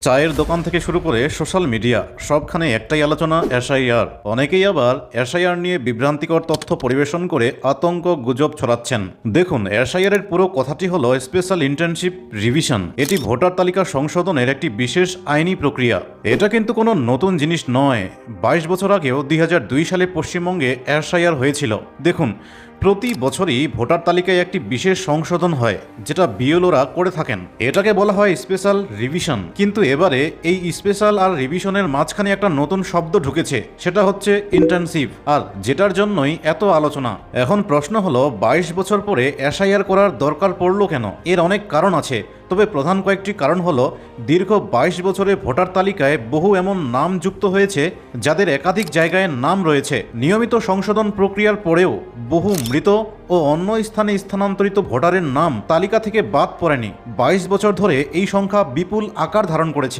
চায়ের দোকান থেকে শুরু করে সোশ্যাল মিডিয়া সবখানে একটাই আলোচনা এসআইআর। অনেকেই আবার এসআইআর নিয়ে বিভ্রান্তিকর তথ্য পরিবেশন করে আতঙ্ক গুজব ছড়াচ্ছেন। দেখুন, এসআইআর এর পুরো কথাটি হলো স্পেশাল ইন্টার্নশিপ রিভিশন। এটি ভোটার তালিকা সংশোধনের একটি বিশেষ আইনি প্রক্রিয়া। এটা কিন্তু কোনো নতুন জিনিস নয়। 22 বছর আগেও 2002 সালে পশ্চিমবঙ্গে এসআইআর হয়েছিল। দেখুন, প্রতি বছরই ভোটার তালিকায় একটি বিশেষ সংশোধন হয়, যেটা বিএলওরা করে থাকেন। এটাকে বলা হয় স্পেশাল রিভিশন। কিন্তু এবারে এই স্পেশাল আর রিভিশনের মাঝখানে একটা নতুন শব্দ ঢুকেছে, সেটা হচ্ছে ইন্টার্নশিপ, আর যেটার জন্যই এত আলোচনা। এখন প্রশ্ন হলো, 22 বছর পরে এসআইআর করার দরকার পড়লো কেন? এর অনেক কারণ আছে, তবে প্রধান কয়েকটি কারণ হলো, দীর্ঘ 22 বছরে ভোটার তালিকায় বহু এমন নাম যুক্ত হয়েছে যাদের একাধিক জায়গায় নাম রয়েছে। নিয়মিত সংশোধন প্রক্রিয়ার পরেও বহু মৃত ও অন্য স্থানে স্থানান্তরিত ভোটারের নাম তালিকা থেকে বাদ পড়েনি। 22 বছর ধরে এই সংখ্যা বিপুল আকার ধারণ করেছে।